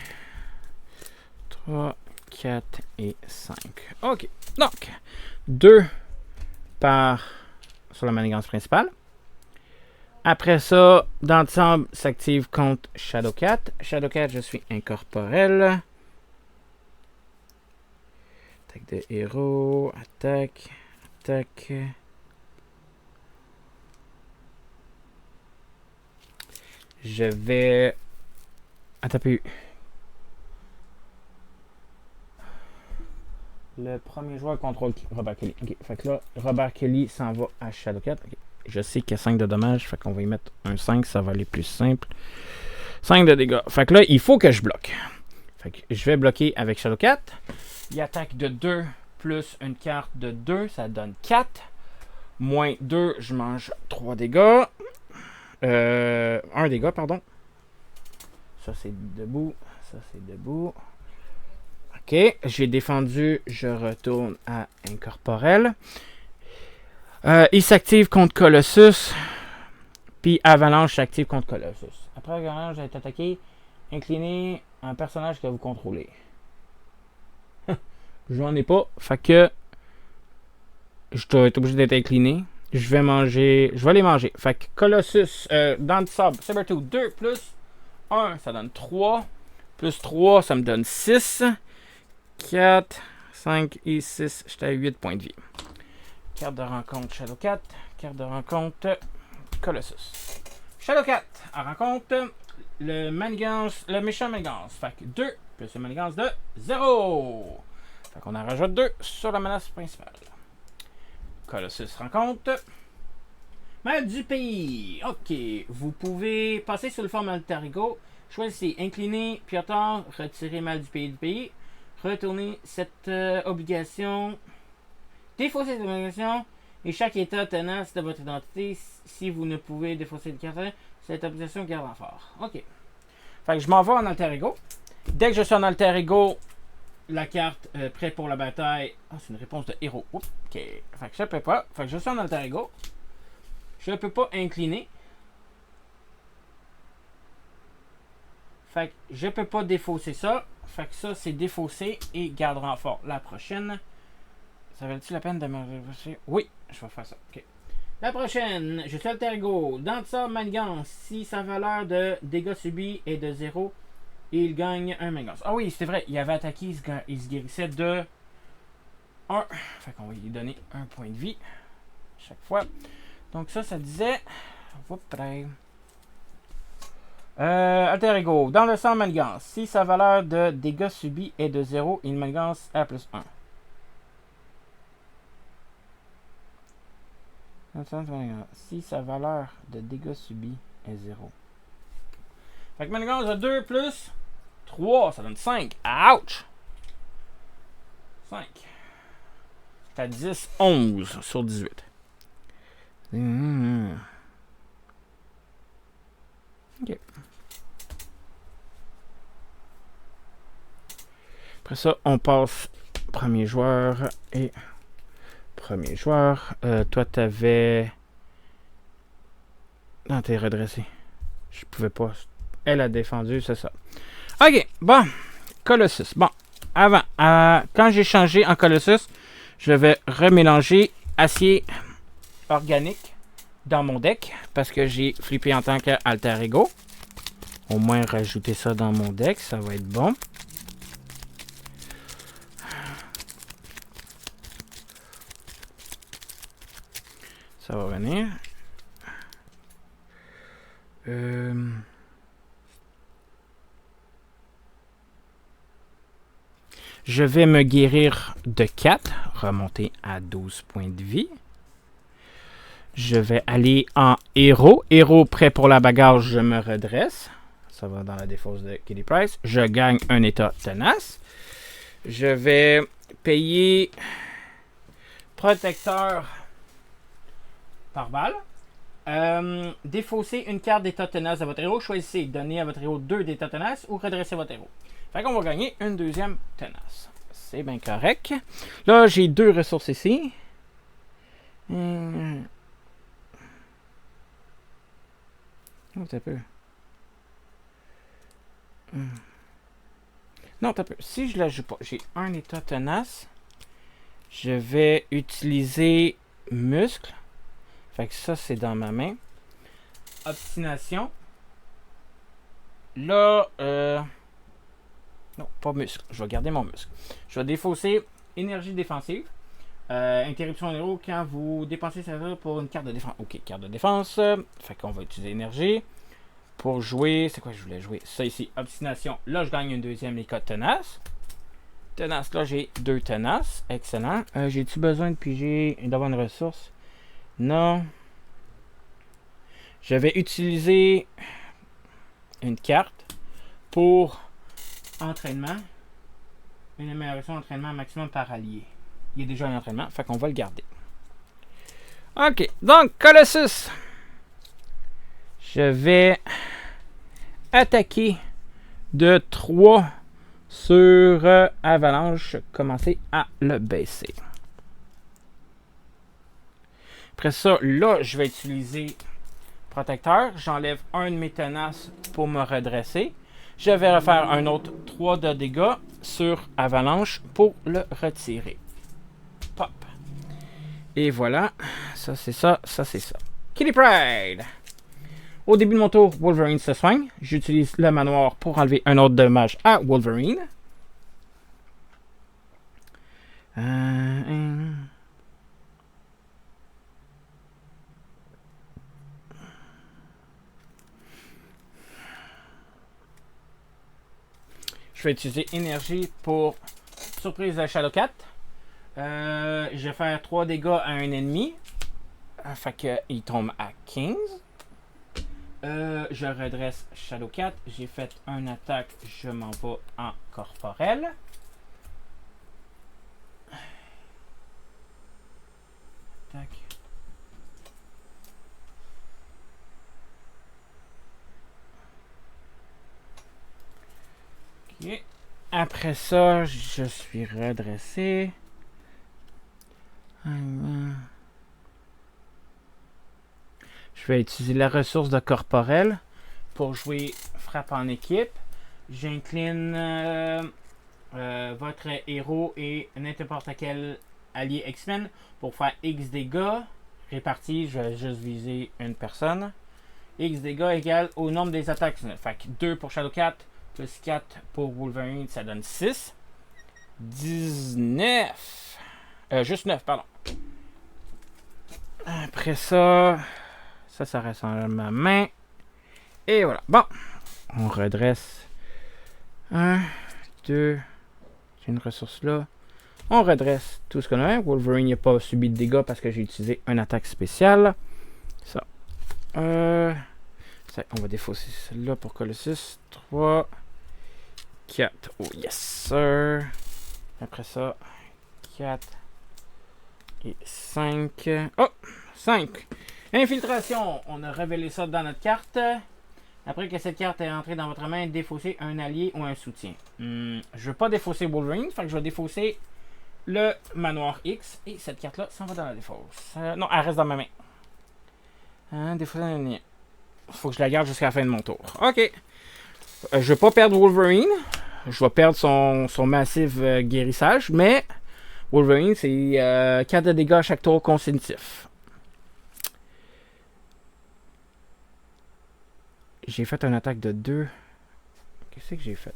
3, 4 et 5. Ok. Donc 2 par sur la manigance principale. Après ça, dans l'ensemble, s'active contre Shadowcat. Shadowcat, je suis incorporel. Attaque de héros. Attaque. Attaque. Je vais... attaquer. Le premier joueur contrôle Robert Kelly. Ok, fait que là, Robert Kelly s'en va à Shadowcat. Okay. Je sais qu'il y a 5 de dommages, fait qu'on va y mettre un 5, ça va aller plus simple. 5 de dégâts. Fait que là, il faut que je bloque. Fait que je vais bloquer avec Shadowcat. Il attaque de 2 plus une carte de 2, ça donne 4. Moins 2, je mange 3 dégâts. 1 dégât, pardon. Ça, c'est debout. Ça, c'est debout. Ok, j'ai défendu. Je retourne à incorporel. Il s'active contre Colossus. Puis Avalanche s'active contre Colossus. Après Avalanche, vous êtes attaqué. Inclinez un personnage que vous contrôlez. J'en ai pas. Fait que je dois être obligé d'être incliné. Je vais manger. Je vais les manger. Fait que Colossus dans le sable. Sabertooth 2 plus 1, ça donne 3. Plus 3, ça me donne 6. 4, 5 et 6. J'étais à 8 points de vie. Carte de rencontre Shadowcat. Carte de rencontre Colossus. Shadowcat en rencontre le manigance, le méchant manigance. Fait que 2 plus le manigance de 0. Fait qu'on en rajoute 2 sur la menace principale. Colossus rencontre mal du pays. Ok, vous pouvez passer sur le forme alter ego. Choisissez incliner, Piotr, retirer mal du pays. Retourner cette obligation. Défausser cette obligation. Et chaque état tenace de votre identité, si vous ne pouvez défausser de carte, cette obligation garde en fort. Ok. Fait que je m'en vais en alter ego. Dès que je suis en alter ego, la carte prêt pour la bataille. Ah, c'est une réponse de héros. Oups, ok. Fait que je peux pas. Fait que je suis en alter ego. Je ne peux pas incliner. Fait que je peux pas défausser ça. Fait que ça, c'est défaussé et garde renfort. La prochaine. Ça valait-tu la peine de me réfléchir? Oui, je vais faire ça. OK. La prochaine, je suis Alter Ego. Dans ça, Manigance, si sa valeur de dégâts subis est de 0, il gagne un Manigance. Ah oui, c'est vrai, il avait attaqué, il se guérissait de 1. Fait qu'on va lui donner un point de vie chaque fois. Donc ça disait... Alter Ego. Dans le sang Manigance, si sa valeur de dégâts subis est de 0, il Manigance à plus 1. Si sa valeur de dégâts subis est 0. Fait que Manigance a 2 plus 3, ça donne 5. Ouch! 5. C'est à 10, 11 sur 18. Ok. Après ça, on passe premier joueur et premier joueur. Toi, t'avais... Non, t'es redressé. Je pouvais pas. Elle a défendu, c'est ça. Ok, bon. Colossus. Bon, avant, quand j'ai changé en Colossus, je vais remélanger acier organique dans mon deck parce que j'ai flippé en tant qu'Alter Ego. Au moins, rajouter ça dans mon deck, ça va être bon. Ça va venir. Je vais me guérir de 4, remonter à 12 points de vie. Je vais aller en héros. Héros prêt pour la bagarre, je me redresse. Ça va dans la défausse de Kitty Pryde. Je gagne un état tenace. Je vais payer protecteur par balle. Défausser une carte d'état tenace à votre héros. Choisissez, donnez à votre héros 2 d'état tenace ou redressez votre héros. Fait qu'on va gagner une deuxième tenace. C'est bien correct. Là, j'ai 2 ressources ici. Oh, t'as peu. Non, t'as peu. Si je la joue pas, j'ai un état tenace. Je vais utiliser muscle. Fait que ça, c'est dans ma main. Obstination. Là, non, pas muscle. Je vais garder mon muscle. Je vais défausser énergie défensive. Interruption héros quand vous dépensez ça pour une carte de défense. Ok, carte de défense. Fait qu'on va utiliser énergie. Pour jouer, c'est quoi je voulais jouer? Ça ici, obstination. Là, je gagne une deuxième école tenace. Tenace, là, j'ai 2 tenaces. Excellent. J'ai-tu besoin de piger d'avoir une ressource? Non. Je vais utiliser une carte pour entraînement. Une amélioration d'entraînement maximum par allié. Il y a déjà un entraînement, fait qu'on va le garder. Ok, donc Colossus. Je vais attaquer de 3 sur Avalanche. Commencer à le baisser. Après ça, là, je vais utiliser protecteur. J'enlève un de mes tenaces pour me redresser. Je vais refaire un autre 3 de dégâts sur Avalanche pour le retirer. Pop. Et voilà. Ça, c'est ça. Ça, c'est ça. Kitty Pryde. Au début de mon tour, Wolverine se soigne. J'utilise le manoir pour enlever un autre dommage à Wolverine. Je vais utiliser énergie pour surprise de Shadowcat. Je vais faire 3 dégâts à un ennemi. Fait qu'il tombe à 15. Je redresse Shadowcat. J'ai fait une attaque. Je m'en vais en corporel. Attaque. Ok. Après ça, je suis redressé. Je vais utiliser la ressource de corporel pour jouer frappe en équipe. J'incline votre héros et n'importe quel allié X-Men pour faire X dégâts répartis. Je vais juste viser une personne. X dégâts égale au nombre des attaques. Fait que 2 pour Shadowcat plus 4 pour Wolverine, ça donne 6. 19. Juste 9, pardon. Après ça, ça reste en ma main. Et voilà. Bon, on redresse. 1, 2. J'ai une ressource là. On redresse tout ce qu'on a. Wolverine n'a pas subi de dégâts parce que j'ai utilisé une attaque spéciale. Ça. On va défausser celle-là pour Colossus. 3, 4. Oh yes, sir. Après ça, 4 et 5. Oh, 5. Infiltration. On a révélé ça dans notre carte. Après que cette carte est entrée dans votre main, défaussez un allié ou un soutien. Je ne veux pas défausser Wolverine, fait que je vais défausser le manoir X. Et cette carte-là s'en va dans la défausse. Non, elle reste dans ma main. Défausser un allié. Faut que je la garde jusqu'à la fin de mon tour. Ok. Je ne vais pas perdre Wolverine. Je vais perdre son massif guérissage, mais Wolverine, c'est 4 de dégâts à chaque tour consécutif. J'ai fait une attaque de 2. Qu'est-ce que j'ai fait?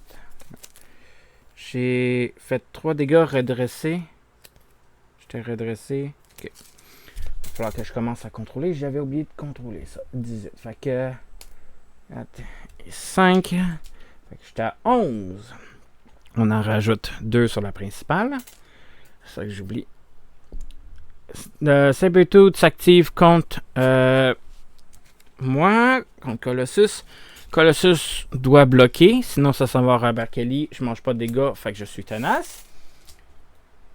J'ai fait 3 dégâts redressés. J'étais redressé. Ok. Il va falloir que je commence à contrôler. J'avais oublié de contrôler ça. 18. Fait que 4 et 5. Fait que j'étais à 11. On en rajoute 2 sur la principale. C'est ça que j'oublie. Sabertooth s'active contre moi, contre Colossus. Colossus doit bloquer, sinon ça s'en va à Robert Kelly. Je mange pas de dégâts, fait que je suis tenace.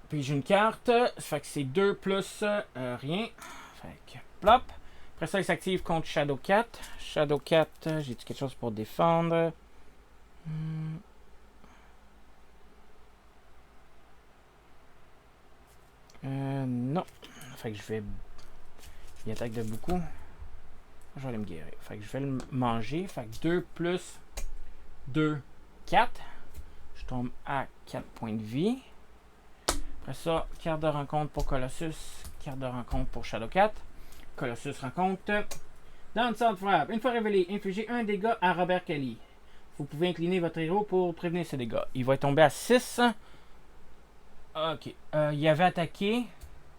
Puis j'ai une carte, fait que c'est 2 plus rien. Fait que plop. Après ça, il s'active contre Shadowcat. Shadowcat, j'ai-tu quelque chose pour défendre? Non. Fait que je vais... Il attaque de beaucoup. Je vais aller me guérir. Fait que je vais le manger. Fait que 2 plus 2, 4. Je tombe à 4 points de vie. Après ça, carte de rencontre pour Colossus. Carte de rencontre pour Shadowcat. Colossus rencontre. Downside Frappe. Une fois révélé, infligez un dégât à Robert Kelly. Vous pouvez incliner votre héros pour prévenir ce dégât. Il va tomber à 6. Ok. Il avait attaqué.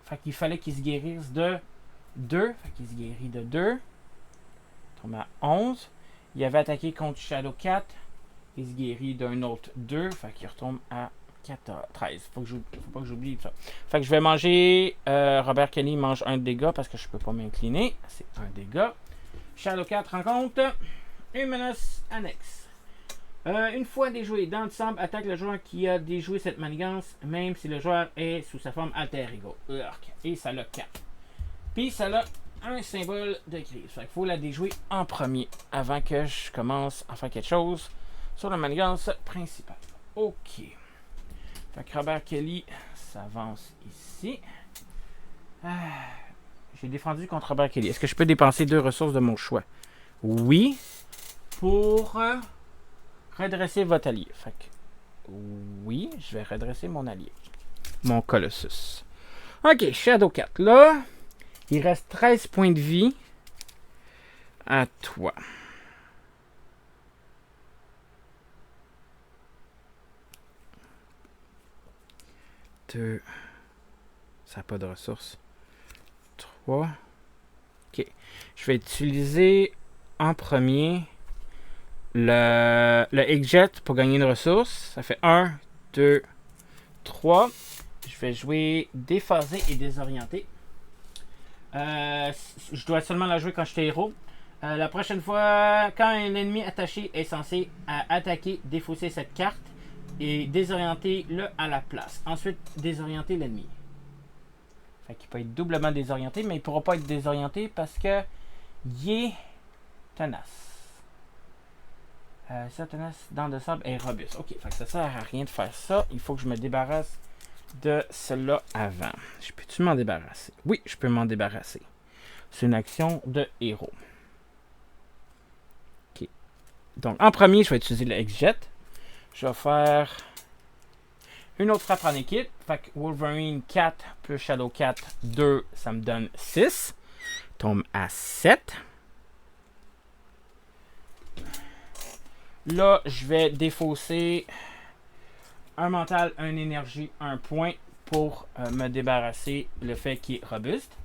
Fait qu'il fallait qu'il se guérisse de 2. Fait qu'il se guérit de 2. Il tombe à 11. Il avait attaqué contre Shadowcat. Il se guérit d'un autre 2. Fait qu'il retombe à 14, 13. Faut pas que j'oublie ça. Fait que je vais manger. Robert Kelly mange un dégât parce que je peux pas m'incliner. C'est un dégât. Shadowcat rencontre. Une menace annexe. Une fois déjoué, dans le sable attaque le joueur qui a déjoué cette manigance, même si le joueur est sous sa forme alter ego. Et ça l'a 4. Puis ça a un symbole de crise. Fait qu'il faut la déjouer en premier avant que je commence à faire quelque chose sur la manigance principale. Ok. Fait que Robert Kelly s'avance ici. J'ai défendu contre Robert Kelly. Est-ce que je peux dépenser 2 ressources de mon choix? Oui. Pour redresser votre allié. Fait que oui, je vais redresser mon allié. Mon Colossus. Ok, Shadowcat. Là, il reste 13 points de vie à toi. Deux. Ça n'a pas de ressources. 3. Ok. Je vais utiliser en premier le X-Jet pour gagner une ressource. Ça fait 1, 2, 3. Je vais jouer déphasé et désorienté. Je dois seulement la jouer quand je suis héros. La prochaine fois, quand un ennemi attaché est censé attaquer, défausser cette carte et désorienter le à la place. Ensuite, désorienter l'ennemi. Fait qu'il peut être doublement désorienté, mais il ne pourra pas être désorienté parce que il est tenace. Ça, tenace, dents de sable est robuste. Ok, fait que ça sert à rien de faire ça. Il faut que je me débarrasse de celle-là avant. Je peux-tu m'en débarrasser? Oui, je peux m'en débarrasser. C'est une action de héros. Ok. Donc, en premier, je vais utiliser le X-Jet. Je vais faire une autre frappe en équipe. Fait que Wolverine 4 plus Shadow 4, 2, ça me donne 6. Tombe à 7. Là, je vais défausser un mental, un énergie, un point pour me débarrasser le fait qu'il est robuste.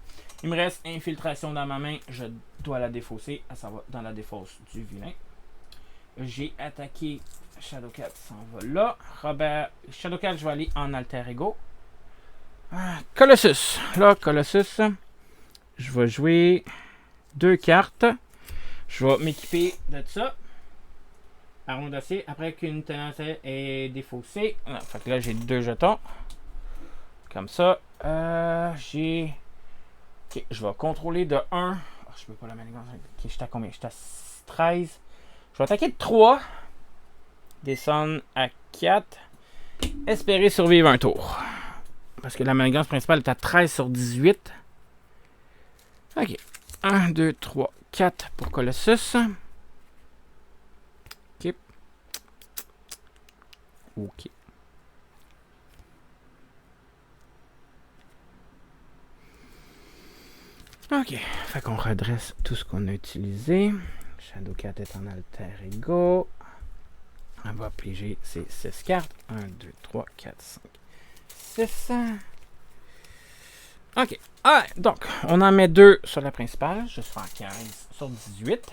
Il me reste infiltration dans ma main. Je dois la défausser, à savoir dans la défausse du vilain. J'ai attaqué Shadowcat, s'en va là. Robert, Shadowcat, je vais aller en alter ego. Colossus. Là, Colossus, je vais jouer 2 cartes. Je vais m'équiper de ça. Arrondissé. Après qu'une tenace est défaussée. Ah, fait que là, j'ai 2 jetons. Comme ça. J'ai... Ok, je vais contrôler de 1. Oh, je peux pas la manigance. Ok, j'étais à combien? J'étais à 13. Je vais attaquer de 3. Descendre à 4. Espérer survivre un tour. Parce que la manigance principale est à 13 sur 18. Ok. 1, 2, 3, 4 pour Colossus. Ok. Ok. Ok. Fait qu'on redresse tout ce qu'on a utilisé. Shadowcat est en alter ego. On va piger ces 6 cartes. 1, 2, 3, 4, 5, 6. Ok. Ah, donc, on en met 2 sur la principale. Je suis en 15 sur 18.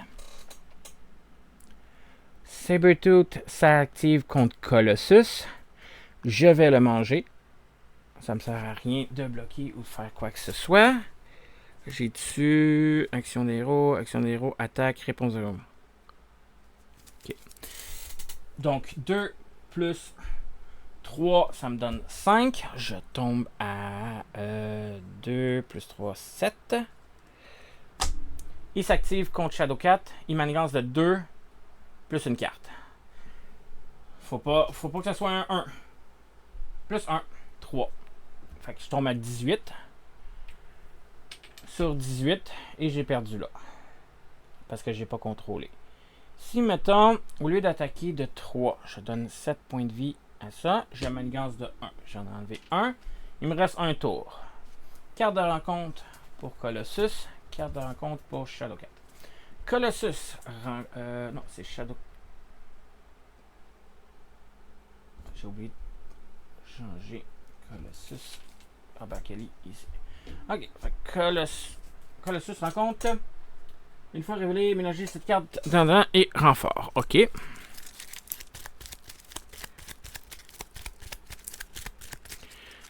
Sabertooth s'active contre Colossus. Je vais le manger. Ça me sert à rien de bloquer ou de faire quoi que ce soit. J'ai dessus action d'héros, attaque, réponse de l'homme. Ok. Donc 2 plus 3, ça me donne 5. Je tombe à 2 plus 3, 7. Il s'active contre Shadowcat. Il manigance de 2 plus une carte. Faut pas que ça soit un 1. Plus 1, 3. Fait que je tombe à 18. Sur 18. Et j'ai perdu là. Parce que j'ai pas contrôlé. Si, mettons, au lieu d'attaquer de 3, je donne 7 points de vie à ça. J'ai la manigance de 1. J'en ai enlevé 1. Il me reste un tour. Carte de rencontre pour Colossus. Carte de rencontre pour Shadowcat. Colossus. Non, c'est Shadow. J'ai oublié de changer Colossus. Ah ben, Kelly ici. Ok, fait Colossus rencontre. Une fois révélé, mélanger cette carte dans et renfort. Ok.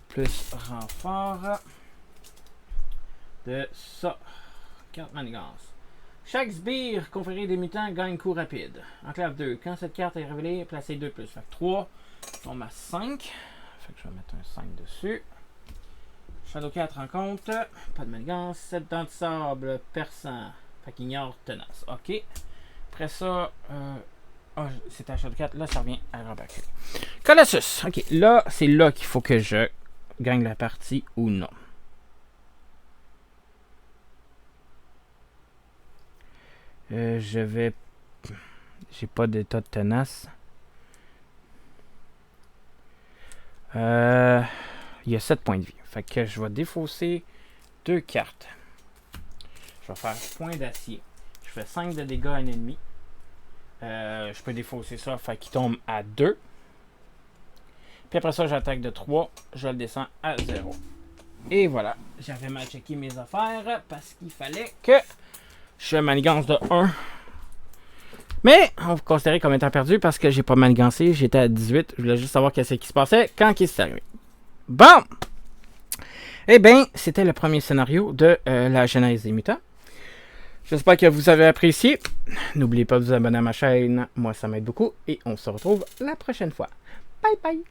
Plus renfort de ça. Carte manigance. Chaque sbire conféré des mutants gagne coup rapide. Enclave 2. Quand cette carte est révélée, placez 2+. Fait que 3 tombe à 5. Fait que je vais mettre un 5 dessus. Shadowcat rencontre. Pas de manigance. 7 dents de sable perçant. Fait qu'il ignore tenace. Ok. Après ça, c'était à Shadowcat. Là, ça revient à Robert. Colossus. Ok. Là, c'est là qu'il faut que je gagne la partie ou non. Je vais... J'ai pas d'état de tenace. Il y a 7 points de vie. Fait que je vais défausser 2 cartes. Je vais faire point d'acier. Je fais 5 de dégâts à un ennemi. Je peux défausser ça. Fait qu'il tombe à 2. Puis après ça, j'attaque de 3. Je le descends à 0. Et voilà. J'avais mal checké mes affaires parce qu'il fallait que je manigance de 1. Mais on va considérer comme étant perdu parce que j'ai pas manigancé. J'étais à 18. Je voulais juste savoir qu'est-ce qui se passait quand il s'est arrivé. Bon! Eh bien, c'était le premier scénario de la Genèse des Mutants. J'espère que vous avez apprécié. N'oubliez pas de vous abonner à ma chaîne. Moi, ça m'aide beaucoup. Et on se retrouve la prochaine fois. Bye bye!